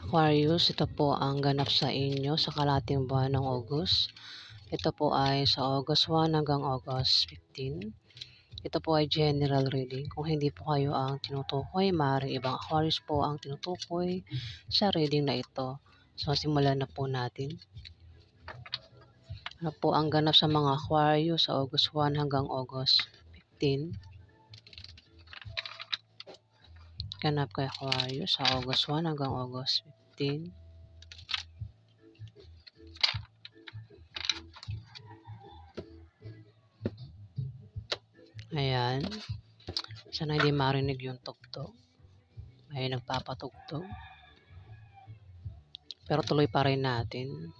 Aquarius, ito po ang ganap sa inyo sa kalahating buwan ng August. Ito po ay sa August 1 hanggang August 15. Ito po ay general reading. Kung hindi po kayo ang tinutukoy, maaaring ibang Aquarius po ang tinutukoy sa reading na ito. So, simulan na po natin. Ano po ang ganap sa mga Aquarius sa August 1 hanggang August 15? Ganap kay Aquarius sa August 1 hanggang August 15. Ayan. Sana hindi marinig yung tugtog. May nagpapatugtog. Pero tuloy pa rin natin.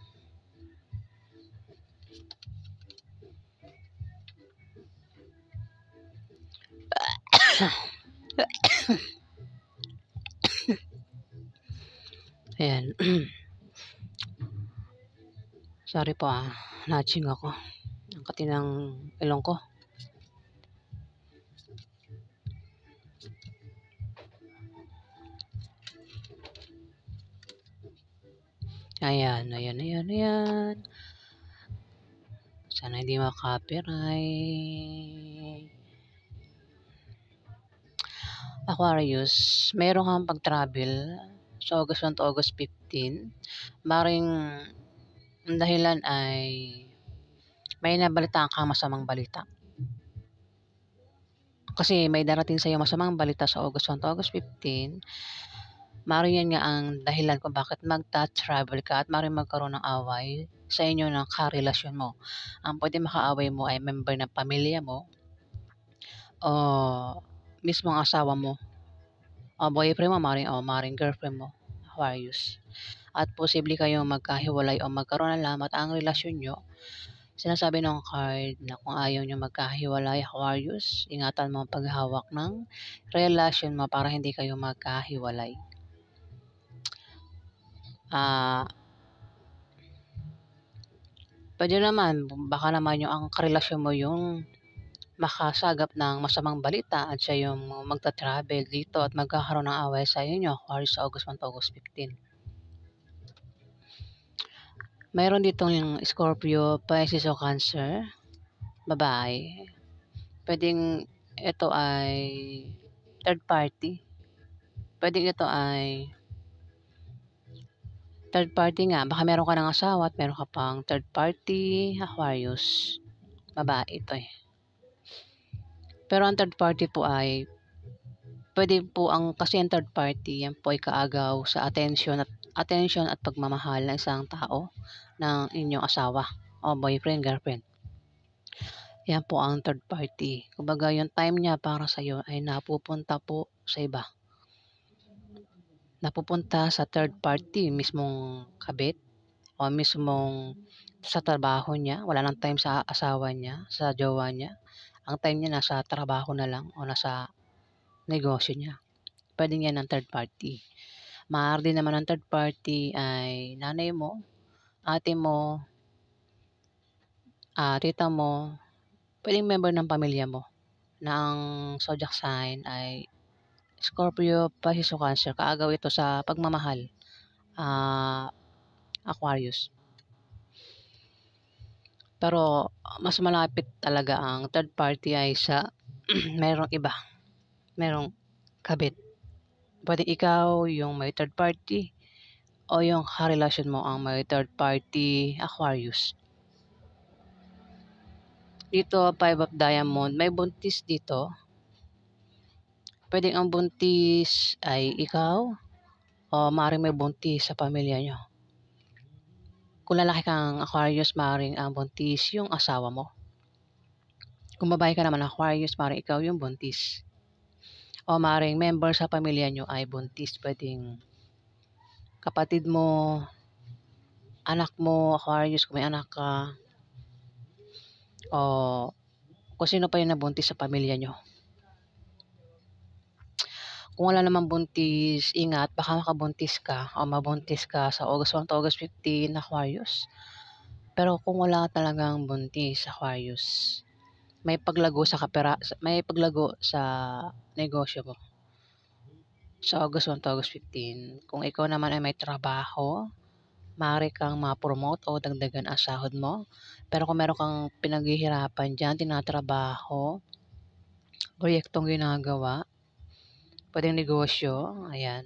Ayan. Sorry po natching ako. Ang katinang ilong ko. Ayan. Sana hindi maka-copyright. Aquarius, meron kang pag-travel sa August 1 to August 15. Maring ang dahilan ay may nabalitaan kang masamang balita. Kasi may darating sa iyo masamang balita sa August 1 to August 15. Maaaring yan nga ang dahilan kung bakit magta-travel ka at maaaring magkaroon ng away sa inyo ng karelasyon mo. Ang pwede makaaway mo ay member ng pamilya mo o mismo ang asawa mo o boyfriend mo, maaaring girlfriend mo, Aquarius. At posible kayong magkahiwalay o magkaroon ng lamat ang relasyon nyo. Sinasabi ng card na kung ayaw nyo magkahiwalay, Aquarius, ingatan mo ang paghawak ng relasyon mo para hindi kayo magkahiwalay. Pwede naman, baka naman yung ang karelasyon mo yung makasagap ng masamang balita at siya yung magta-travel dito at magkakaroon ng away sa inyo, Aquarius, sa August 1 to August 15. Mayroon ditong yung Scorpio, Pisces o Cancer, babae. Pwedeng ito ay third party. Pwedeng ito ay third party nga. Baka meron ka ng asawa at meron ka pang third party, Aquarius. Babae ito eh. Pero ang third party po ay pwede po kasi ang third party, yan po ay kaagaw sa attention at pagmamahal ng isang tao ng inyong asawa o boyfriend, girlfriend. Yan po ang third party. Kumbaga yung time niya para sa iyo ay napupunta po sa iba. Napupunta sa third party, mismong kabit o mismong sa trabaho niya. Wala nang time sa asawa niya, sa jowa niya. Ang time niya nasa trabaho na lang o nasa negosyo niya. Pwede yan ng third party. Maaari din naman ng third party ay nanay mo, ate mo, tita mo, pwedeng member ng pamilya mo na ang zodiac sign ay Scorpio, Pisces o Cancer. Kaagaw ito sa pagmamahal, Aquarius. Pero mas malapit talaga ang third party ay sa merong iba, merong kabit. Pwede ikaw yung may third party o yung karelasyon mo ang may third party, Aquarius. Dito, 5 of Diamond, may buntis dito. Pwedeng ang buntis ay ikaw o maaaring may buntis sa pamilya nyo. Kung lalaki kang Aquarius, maaaring ang buntis yung asawa mo. Kung babae ka naman Aquarius, maaaring ikaw yung buntis. O maaaring member sa pamilya nyo ay buntis. Pwedeng kapatid mo, anak mo, Aquarius, kung may anak ka, o kung sino pa yung nabuntis sa pamilya nyo. Kung wala namang buntis, ingat, baka makabuntis ka o mabuntis ka sa August 1 to August 15, Aquarius. Pero kung wala talagang buntis, Aquarius, may paglago sa negosyo mo. sa August 1 to August 15, kung ikaw naman ay may trabaho, maaari kang ma-promote o dagdagan ang sahod mo. Pero kung meron kang pinaghihirapan diyan, tinatrabaho, proyektong ginagawa, puwedeng negosyo, ayan,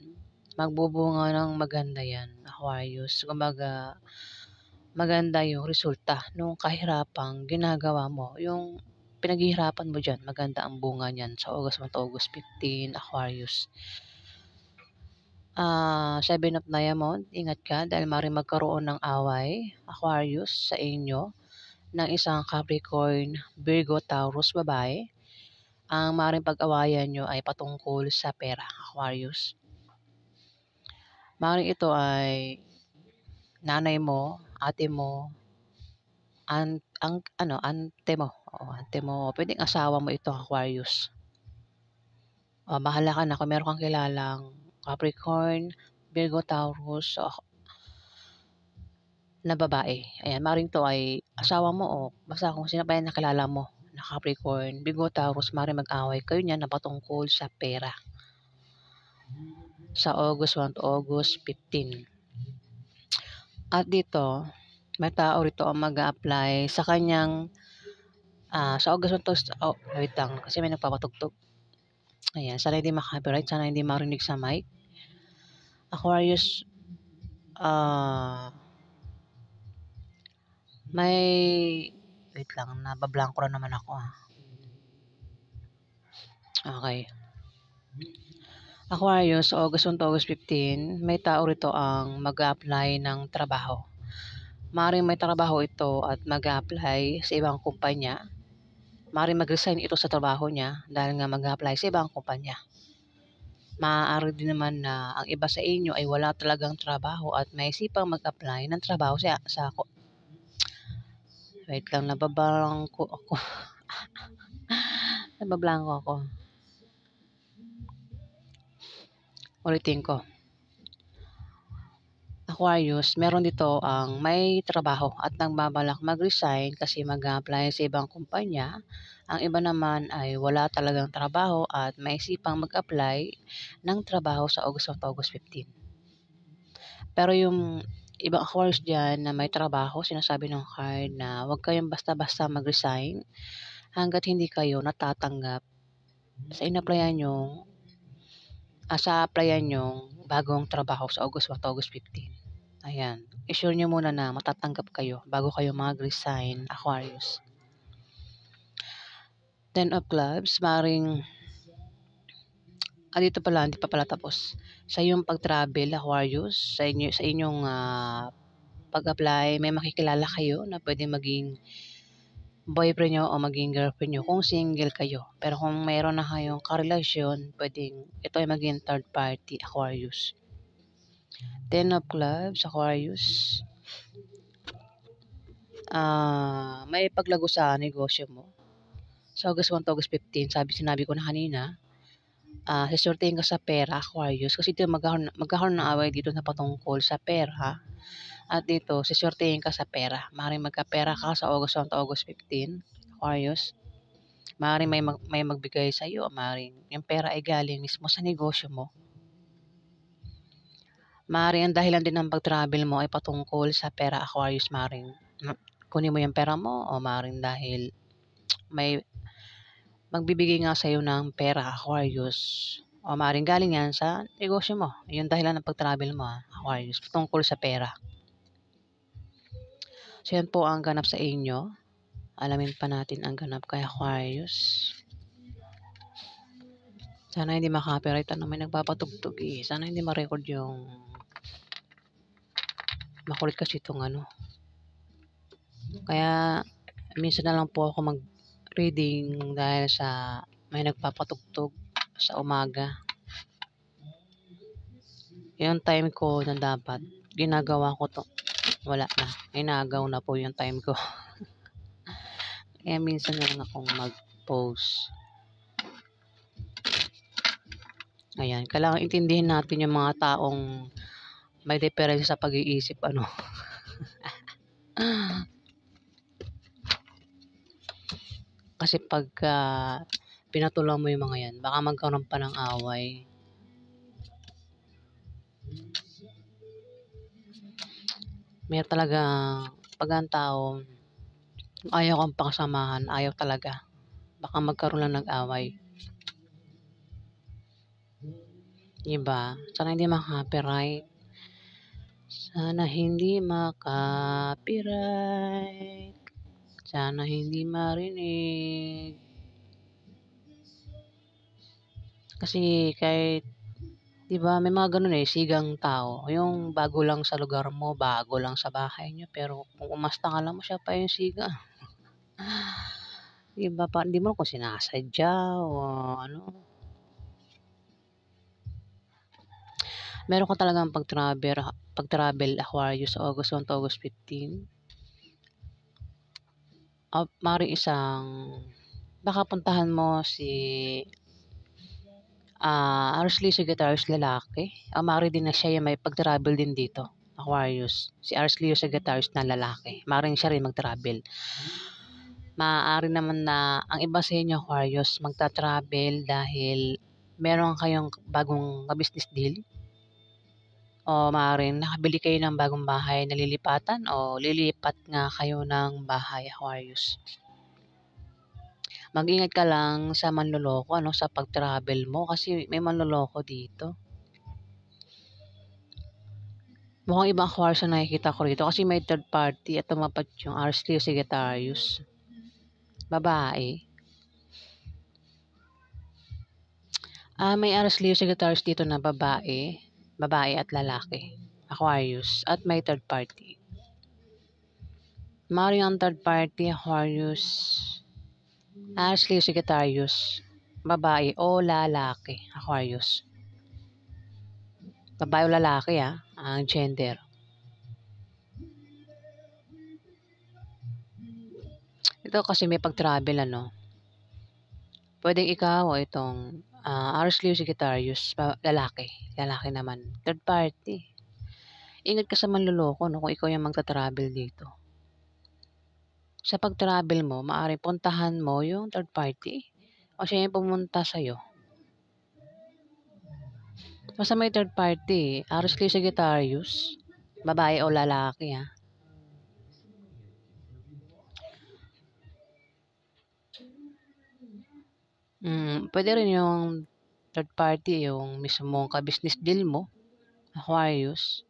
magbubunga ng maganda 'yan, Aquarius. Kumbaga, maganda yung resulta nung kahirapang ginagawa mo, yung pinaghihirapan mo diyan, maganda ang bunga niyan sa August 1 to August 15, Aquarius. 7 of Diamond, ingat ka dahil maaaring magkaroon ng away, Aquarius, sa inyo ng isang Capricorn, Virgo, Taurus babae. Ang maaaring pag-awayan niyo ay patungkol sa pera, Aquarius. Maaaring ito ay nanay mo, ate mo, ante mo, oo, ante mo, puwedeng asawa mo ito, Aquarius. Bahala ka na kung meron kang kilalang Capricorn, Virgo, Taurus, na babae. Ayan, maaaring 'to ay asawa mo o basta kung sino pa 'yan nakilala mo na Capricorn, Virgo, Taurus, maaaring mag-away kayo niyan na patungkol sa pera sa August 1 to August 15. At dito, may tao rito ang mag-a-apply sa kanyang, sa August 1 to wait lang kasi may nagpapatugtog. Ayan, sana hindi ma-copyright, sana hindi marinig sa mic. Aquarius, may wait lang, nabablanko na naman ako, Okay. Aquarius, August 1 to August 15, may tao rito ang mag-a-apply ng trabaho. Maaaring may trabaho ito at mag-a-apply sa ibang kumpanya. Maaaring mag-resign ito sa trabaho niya dahil nga mag-a-apply sa ibang kumpanya. Maaari din naman na ang iba sa inyo ay wala talagang trabaho at may sipang mag-apply ng trabaho sa wait lang, nabablanko ako. Nabablanko ako. Ulitin ko. Aquarius, meron dito ang may trabaho at nagbabalak mag-resign kasi mag-a-apply sa ibang kumpanya. Ang iba naman ay wala talagang trabaho at may sipang mag-apply ng trabaho sa August 1 to August 15. Pero yung ibang Aquarius diyan na may trabaho, sinasabi ng card na huwag kayong basta-basta mag-resign hangga't hindi kayo natatanggap sa in-applyan niyong sa applyan niyong bagong trabaho sa August 1 to August 15. Ayan, i-sure niyo muna na matatanggap kayo bago kayo mag-resign, Aquarius. 10 of Clubs, maaaring dito pala, hindi pa pala tapos. Sa iyong pag-travel, Aquarius, sa inyong pag-apply, may makikilala kayo na pwede maging boyfriend nyo o maging girlfriend nyo kung single kayo. Pero kung mayroon na kayong karelasyon, pwedeng ito ay maging third party, Aquarius. 10 of Clubs, Aquarius. May paglago sa negosyo mo. Sa August 1 to August 15, sinabi ko na kanina, sisortehin ka sa pera, Aquarius, kasi dito magkakaroon ng away dito na patungkol sa pera. At dito, sisortehin ka sa pera. Maaaring magkapera ka sa August 1 to August 15, Aquarius. Maaaring may magbigay sa iyo, maaaring yung pera ay galing mismo sa negosyo mo. Maaaring ang dahilan din ng pag-travel mo ay patungkol sa pera, Aquarius. Maaaring kunin mo yung pera mo o maaaring dahil may magbibigay nga sa iyo ng pera, Aquarius. O maaaring galing yan sa negosyo mo. Yung dahilan ng pag-travel mo, Aquarius, patungkol sa pera. So yan po ang ganap sa inyo. Alamin pa natin ang ganap kay Aquarius. Sana hindi ma-copyright, may nagpapatugtog eh. Sana hindi ma-record yung makulit kasi itong Kaya minsan na lang po ako mag-reading dahil sa may nagpapatugtog sa umaga. Yung time ko na dapat ginagawa ko to, wala na, inagaw na po yung time ko. Kaya minsan na lang akong mag-post. Ayan, kailangan intindihin natin yung mga taong may diferensya sa pag-iisip, Kasi pagka pinatulan mo yung mga yan, baka magkaroon pa ng away. Mahirap talagang 'pag ang tao ayaw kang pakisamahan, ayaw talaga. Baka magkaroon lang ng away, 'di ba? Sana hindi maka-copyright. Sana hindi maka-copyright. Sana hindi marinig. Kasi kahit 'di ba may mga gano'n, sigang tao, yung bago lang sa lugar mo, bago lang sa bahay niyo, pero kung umasta ka lang mo siya pa yung siga. 'Di ba di mo kung sinasadya o ano. Meron ka talagang pag-travel Aquarius sa August 1 to August 15. Maaaring baka puntahan mo si Aries Leo Sagittarius lalaki. Maaari din na siya yung may pag-travel din dito, Aquarius. Si Aries Leo Sagittarius na lalaki. Maaaring siya rin mag-travel. Maaari naman na ang iba sa inyo, Aquarius, magta-travel dahil meron kayong bagong business deal o maaaring nakabili kayo ng bagong bahay na lilipatan o lilipat nga kayo ng bahay, Aquarius. Mag-ingat ka lang sa manloloko sa pag-travel mo kasi may manloloko dito. Mukhang ibang Aquarius ang nakikita ko rito kasi may third party at tumapat yung Aries Leo Sagittarius. Babae. May Aries Leo Sagittarius dito na babae at lalaki. Aquarius at may third party. Maaaring ang third party Aquarius, Aries Leo Sagittarius, babae o lalaki Aquarius. Babae o lalaki ang gender. Ito kasi may pag-travel Pwedeng ikaw o itong Aries Leo Sagittarius, lalaki naman. Third party. Ingat ka sa manloloko kung ikaw yung magta-travel dito. Sa pag-travel mo, maaaring puntahan mo yung third party o siya yung pumunta sa'yo. Basta may third party, Aries Leo Sagittarius, babae o lalaki Pwede rin yung third party, yung mismong ka-business deal mo, Aquarius.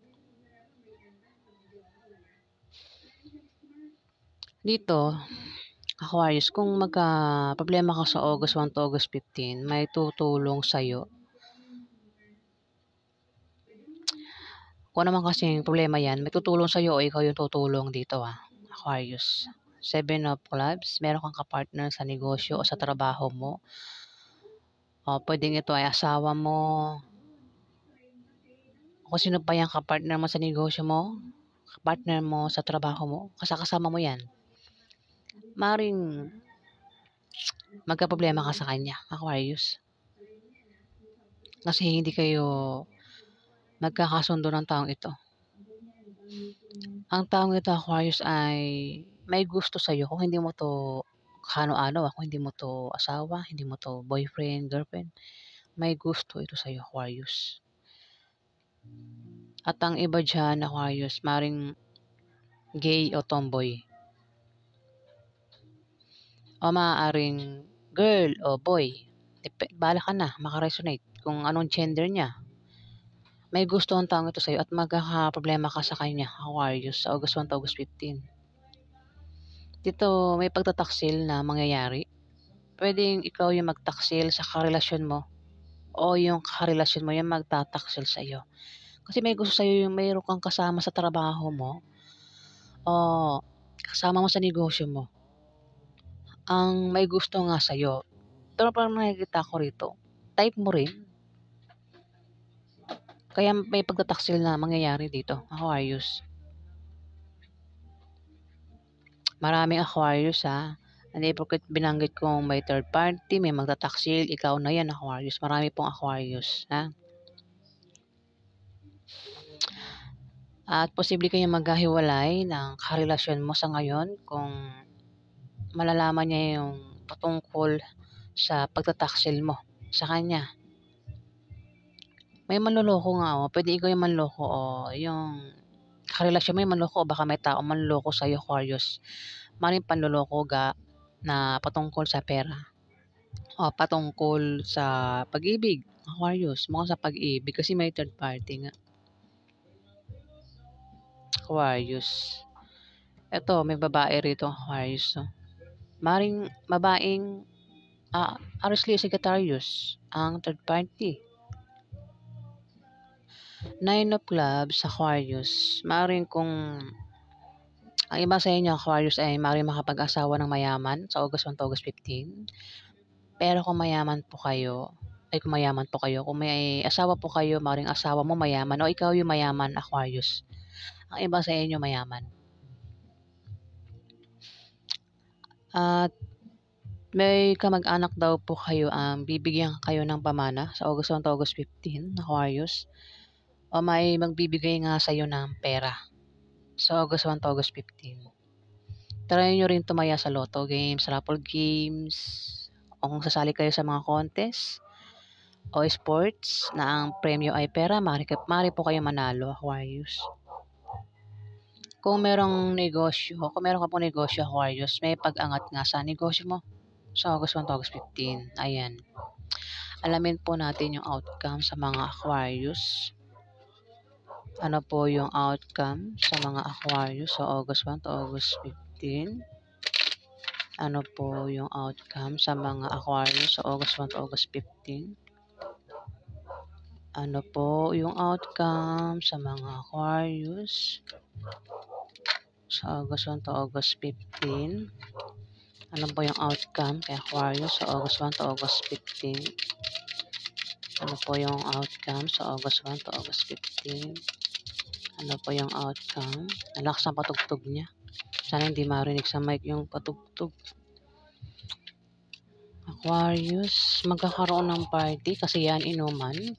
Dito, Aquarius, kung magka-problema ka sa August 1 to August 15, may tutulong sa'yo. Kung naman kasing problema yan, may tutulong sa'yo o ikaw yung tutulong dito Aquarius. 7 of Clubs, meron kang kapartner sa negosyo o sa trabaho mo. Pwedeng ito ay asawa mo. Kung sino pa yung kapartner mo sa negosyo mo, kapartner mo sa trabaho mo, kasama mo yan. Maring magka-problema ka sa kanya, Aquarius. Kasi hindi kayo magkakasundo ng taong ito. Ang taong ito, Aquarius, ay may gusto sa'yo kung hindi mo to kano-ano, kung hindi mo to asawa, hindi mo to boyfriend, girlfriend. May gusto ito sa'yo, Aquarius. At ang iba dyan, Aquarius, maring gay o tomboy. O maaaring girl o boy. Bahala ka na, makaresonate kung anong gender niya. May gusto ang taong ito sa'yo at magkakaproblema ka sa kanya, Aquarius, sa August 1 to August 15. Dito, may pagtataksil na mangyayari. Pwedeng ikaw yung magtaksil sa karelasyon mo o yung karelasyon mo yung magtataksil sa iyo. Kasi may gusto sa iyo yung mayroon kang kasama sa trabaho mo o kasama mo sa negosyo mo. Ang may gusto nga sa iyo. Pero parang nakikita ko rito, type mo rin. Kaya may pagtataksil na mangyayari dito, Aquarius. Maraming Aquarius Hindi porket binanggit kong may third party, may magtataksil, ikaw na yan Aquarius. Marami pong Aquarius At posible kayong magkahiwalay ng karelasyon mo sa ngayon kung malalaman niya yung patungkol sa pagtataksil mo sa kanya. May manloloko nga pwede ikaw yung manloko o yung karelasyon mo yung manloko o baka may taong manloloko sa'yo, Aquarius. Maaaring panloloko na patungkol sa pera o patungkol sa pag-ibig, Aquarius. Mukhang sa pag-ibig kasi may third party nga, Aquarius. Eto, may babae rito, Aquarius. No? Maaaring babaeng Aries Leo Sagittarius ang third party. Nine of Clubs, Aquarius. Maaaring kung ang iba sa inyo, Aquarius, ay maaaring makapag-asawa ng mayaman sa August 1 to August 15. Pero kung mayaman po kayo, kung may asawa po kayo, maaaring asawa mo mayaman o ikaw yung mayaman, Aquarius. Ang iba sa inyo mayaman. At may kamag-anak daw po kayo ang bibigyan kayo ng pamana sa August 1 to August 15, Aquarius. O may magbibigay nga sa iyo ng pera sa August 1 to August 15. Try nyo rin tumaya sa lotto games, raffle games, o kung sasali kayo sa mga contest o sports na ang premyo ay pera, maaari po kayo manalo, Aquarius. Kung meron ka pong negosyo, Aquarius, may pag-angat nga sa negosyo mo sa August 1 to August 15. Ayan. Alamin po natin yung outcome sa mga Aquarius. Ano po yung outcome sa mga Aquarius sa August 1 to August 15? Ano po yung outcome sa mga Aquarius sa August 1 to August 15? Ano po yung outcome sa mga Aquarius sa August 1 to August 15? Ano po yung outcome kay Aquarius sa August 1 to August 15? Ano po yung outcome sa August 1 to August 15? Ano po yung outcome? Nalakas ang patugtog niya. Sana hindi marinig sa mic yung patugtog. Aquarius, magkakaroon ng party kasi yan inuman.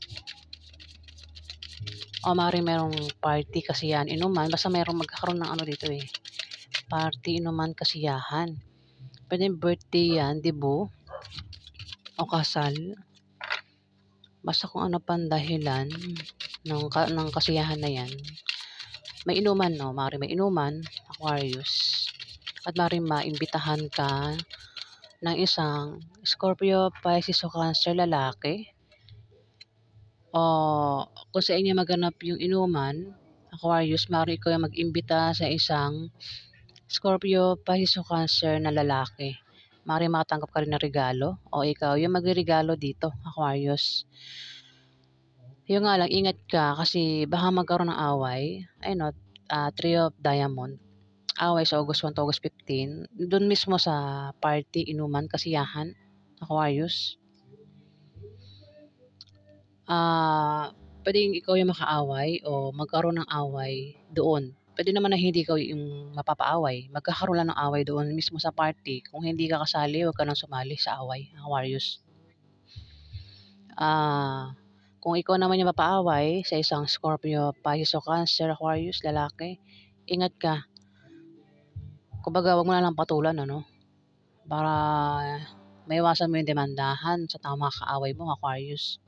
O maaaring merong party kasi yan inuman. Basta merong magkakaroon ng ano dito eh. Party, inuman, kasiyahan. Pwede birthday yan, debut, o kasal. Basta kung ano pang dahilan ng kasiyahan na yan. May inuman, no? Maaaring may inuman, Aquarius. At maaaring maimbitahan ka ng isang Scorpio, Pisces o Cancer lalaki. O kung sa inyo maganap yung inuman, Aquarius, maaaring ikaw yung mag-imbita sa isang Scorpio, Pisces o Cancer na lalaki. Maaaring makatanggap ka rin ng regalo o ikaw yung magregalo dito, Aquarius. Yung nga lang, ingat ka kasi baka magkaroon ng away. Ayun, Three of Diamond. Away sa August 1 to August 15. Doon mismo sa party, inuman, kasiyahan, Aquarius. Pwedeng ikaw yung makaaway o magkaroon ng away doon. Pwede naman na hindi ikaw yung mapapaaway. Magkakaroon lang ng away doon mismo sa party. Kung hindi ka kasali, huwag ka nang sumali sa away, Aquarius. Kung ikaw naman yung mapaaway sa isang Scorpio, Pisces o Cancer, Aquarius, lalaki, ingat ka. Kumbaga, wag mo na lang patulan, ano? Para maiwasan mo yung demandahan sa tama kaaway mo, Aquarius.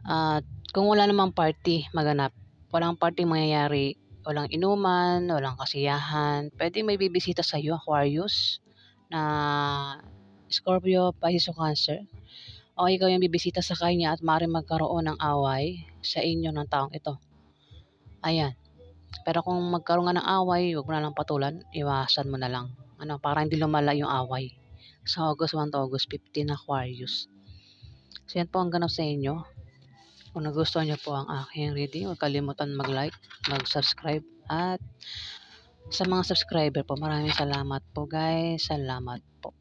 At kung wala namang party maganap, walang party mangyayari, walang inuman, walang kasiyahan, pwede may bibisita sa iyo, Aquarius, na Scorpio, Pisces o Cancer. O ikaw yung bibisita sa kanya at maaaring magkaroon ng away sa inyo ng taong ito. Ayan. Pero kung magkaroon nga ng away, huwag mo na lang patulan, iwasan mo na lang. Para hindi lumala yung away. Sa August 1 to August 15, Aquarius. So yan po ang ganap sa inyo. Kung nagustuhan niyo po ang aking reading, huwag kalimutan mag-like, mag-subscribe, at sa mga subscriber po, maraming salamat po guys. Salamat po.